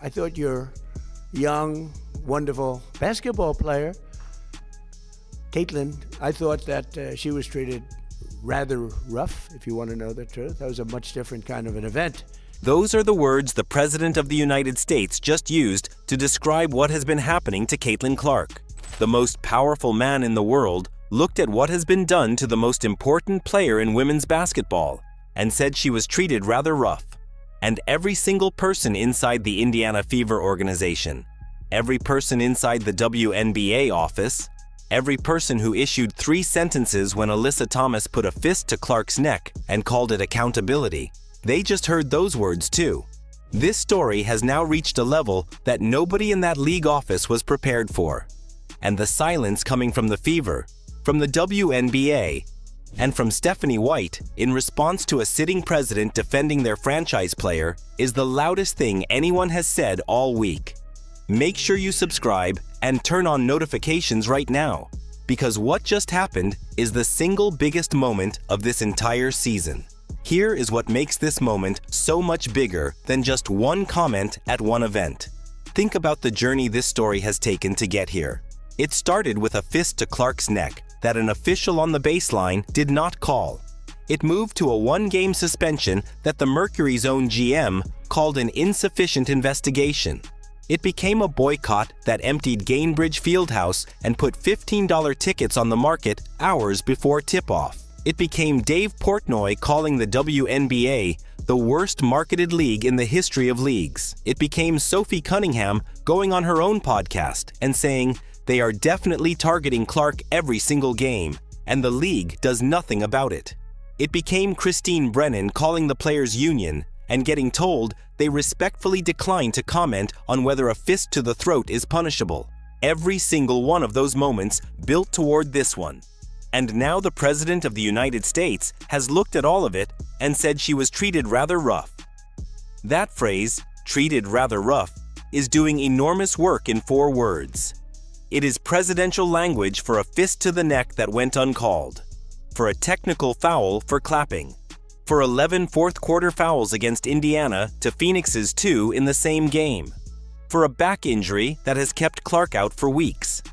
I thought your young, wonderful basketball player, Caitlin, I thought that she was treated rather rough, if you want to know the truth. That was a much different kind of an event. Those are the words the President of the United States just used to describe what has been happening to Caitlin Clark. The most powerful man in the world looked at what has been done to the most important player in women's basketball and said she was treated rather rough. And every single person inside the Indiana Fever organization, every person inside the WNBA office, every person who issued 3 sentences when Alyssa Thomas put a fist to Clark's neck and called it accountability, they just heard those words too. This story has now reached a level that nobody in that league office was prepared for. And the silence coming from the Fever, from the WNBA, and from Stephanie White in response to a sitting president defending their franchise player is the loudest thing anyone has said all week. Make sure you subscribe and turn on notifications right now, because what just happened is the single biggest moment of this entire season. Here is what makes this moment so much bigger than just one comment at one event. Think about the journey this story has taken to get here. It started with a fist to Clark's neck that an official on the baseline did not call. It moved to a 1-game suspension that the Mercury's own GM called an insufficient investigation. It became a boycott that emptied Gainbridge Fieldhouse and put $15 tickets on the market hours before tip-off. It became Dave Portnoy calling the WNBA the worst marketed league in the history of leagues. It became Sophie Cunningham going on her own podcast and saying they are definitely targeting Clark every single game, and the league does nothing about it. It became Christine Brennan calling the players' union and getting told they respectfully decline to comment on whether a fist to the throat is punishable. Every single one of those moments built toward this one. And now the President of the United States has looked at all of it and said she was treated rather rough. That phrase, treated rather rough, is doing enormous work in 4 words. It is presidential language for a fist to the neck that went uncalled, for a technical foul for clapping, for 11 fourth-quarter fouls against Indiana to Phoenix's 2 in the same game, for a back injury that has kept Clark out for weeks,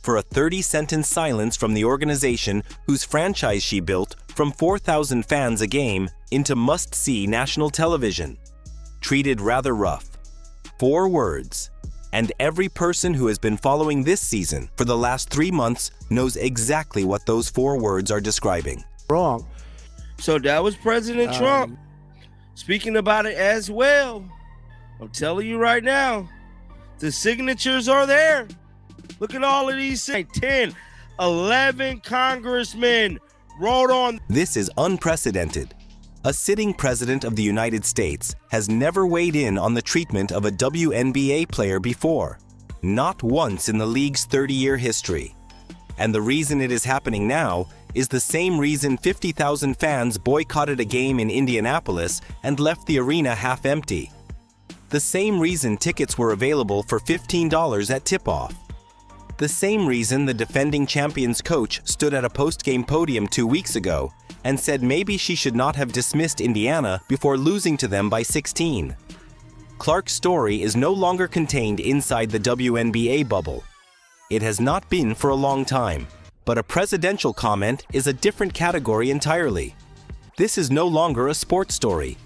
for a 30-sentence silence from the organization whose franchise she built from 4,000 fans a game into must-see national television. Treated rather rough. 4 words. And every person who has been following this season for the last 3 months knows exactly what those 4 words are describing. Wrong. So that was President Trump speaking about it as well. I'm telling you right now, the signatures are there. Look at all of these 10, 11 congressmen wrote on. This is unprecedented. A sitting president of the United States has never weighed in on the treatment of a WNBA player before. Not once in the league's 30-year history. And the reason it is happening now is the same reason 50,000 fans boycotted a game in Indianapolis and left the arena half empty. The same reason tickets were available for $15 at tip-off. The same reason the defending champions coach stood at a post-game podium 2 weeks ago and said maybe she should not have dismissed Indiana before losing to them by 16. Clark's story is no longer contained inside the WNBA bubble. It has not been for a long time, but a presidential comment is a different category entirely. This is no longer a sports story.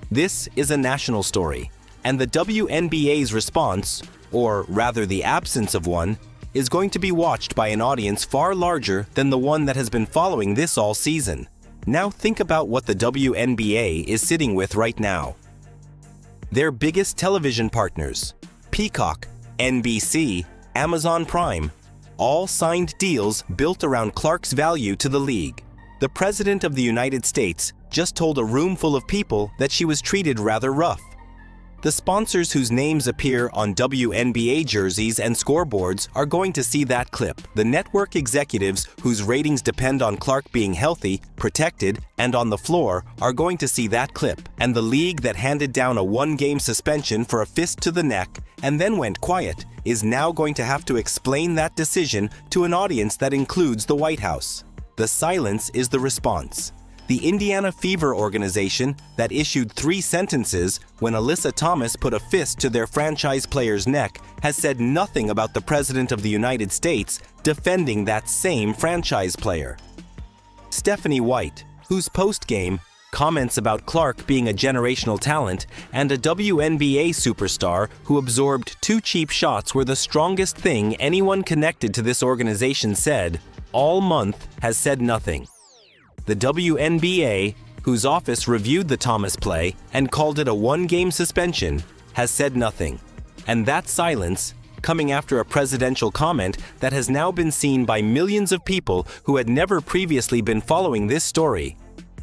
This is a national story, and the WNBA's response, or rather the absence of one, is going to be watched by an audience far larger than the one that has been following this all season. Now think about what the WNBA is sitting with right now. Their biggest television partners, Peacock, NBC, Amazon Prime, all signed deals built around Clark's value to the league. The President of the United States just told a room full of people that she was treated rather rough. The sponsors whose names appear on WNBA jerseys and scoreboards are going to see that clip. The network executives whose ratings depend on Clark being healthy, protected, and on the floor are going to see that clip. And the league that handed down a 1-game suspension for a fist to the neck and then went quiet is now going to have to explain that decision to an audience that includes the White House. The silence is the response. The Indiana Fever organization that issued 3 sentences when Alyssa Thomas put a fist to their franchise player's neck has said nothing about the President of the United States defending that same franchise player. Stephanie White, whose post-game comments about Clark being a generational talent and a WNBA superstar who absorbed 2 cheap shots were the strongest thing anyone connected to this organization said, all month has said nothing. The WNBA, whose office reviewed the Thomas play and called it a 1-game suspension, has said nothing. And that silence, coming after a presidential comment that has now been seen by millions of people who had never previously been following this story,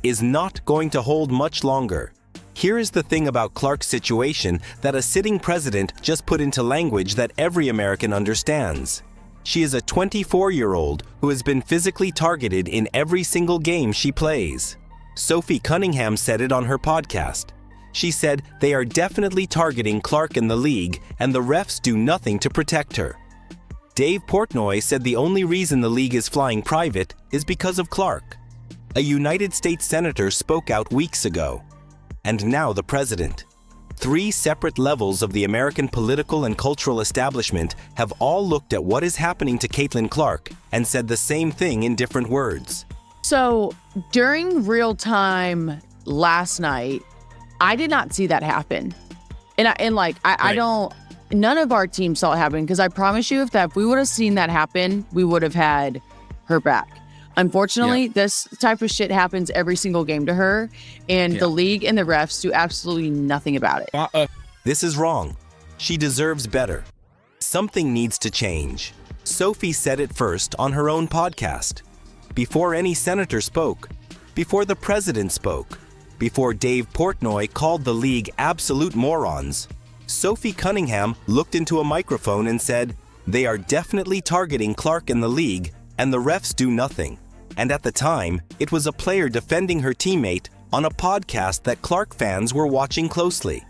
is not going to hold much longer. Here is the thing about Clark's situation that a sitting president just put into language that every American understands. She is a 24-year-old who has been physically targeted in every single game she plays. Sophie Cunningham said it on her podcast. She said they are definitely targeting Clark in the league and the refs do nothing to protect her. Dave Portnoy said the only reason the league is flying private is because of Clark. A United States senator spoke out weeks ago. And now the president. 3 separate levels of the American political and cultural establishment have all looked at what is happening to Caitlin Clark and said the same thing in different words. So during real time last night, I did not see that happen. I don't, none of our team saw it happen because I promise you if we would have seen that happen, we would have had her back. Unfortunately, this type of shit happens every single game to her, and the league and the refs do absolutely nothing about it. This is wrong. She deserves better. Something needs to change. Sophie said it first on her own podcast. Before any senator spoke, before the president spoke, before Dave Portnoy called the league absolute morons, Sophie Cunningham looked into a microphone and said, "They are definitely targeting Clark in the league, and the refs do nothing." And at the time, it was a player defending her teammate on a podcast that Clark fans were watching closely.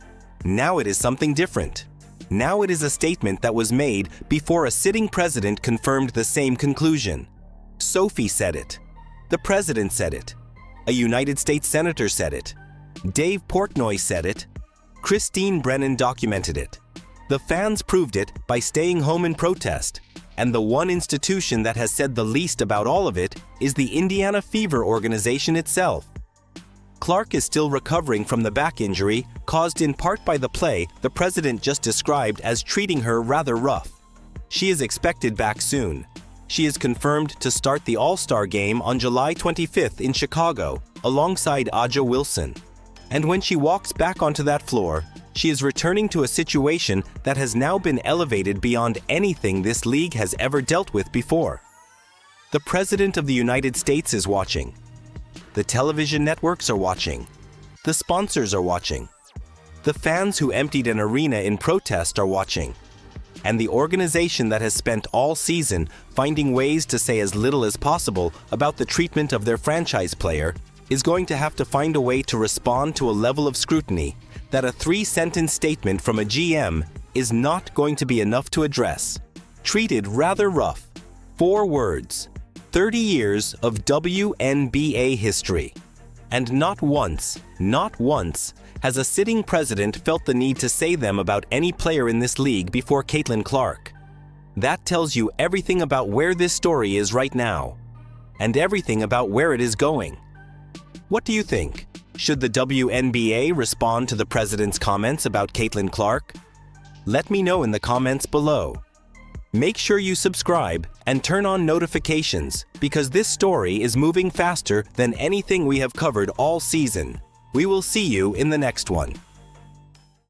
Now it is something different. Now it is a statement that was made before a sitting president confirmed the same conclusion. Sophie said it. The president said it. A United States senator said it. Dave Portnoy said it. Christine Brennan documented it. The fans proved it by staying home in protest. And the one institution that has said the least about all of it is the Indiana Fever organization itself. Clark is still recovering from the back injury caused in part by the play the president just described as treating her rather rough. She is expected back soon. She is confirmed to start the All-Star game on July 25th in Chicago alongside Aja Wilson. And when she walks back onto that floor, she is returning to a situation that has now been elevated beyond anything this league has ever dealt with before. The President of the United States is watching. The television networks are watching. The sponsors are watching. The fans who emptied an arena in protest are watching. And the organization that has spent all season finding ways to say as little as possible about the treatment of their franchise player is going to have to find a way to respond to a level of scrutiny that a 3-sentence statement from a GM is not going to be enough to address. Treated rather rough. 4 words. 30 years of WNBA history. And not once has a sitting president felt the need to say them about any player in this league before Caitlin Clark. That tells you everything about where this story is right now, and everything about where it is going. What do you think? Should the WNBA respond to the president's comments about Caitlin Clark? Let me know in the comments below. Make sure you subscribe and turn on notifications because this story is moving faster than anything we have covered all season. We will see you in the next one.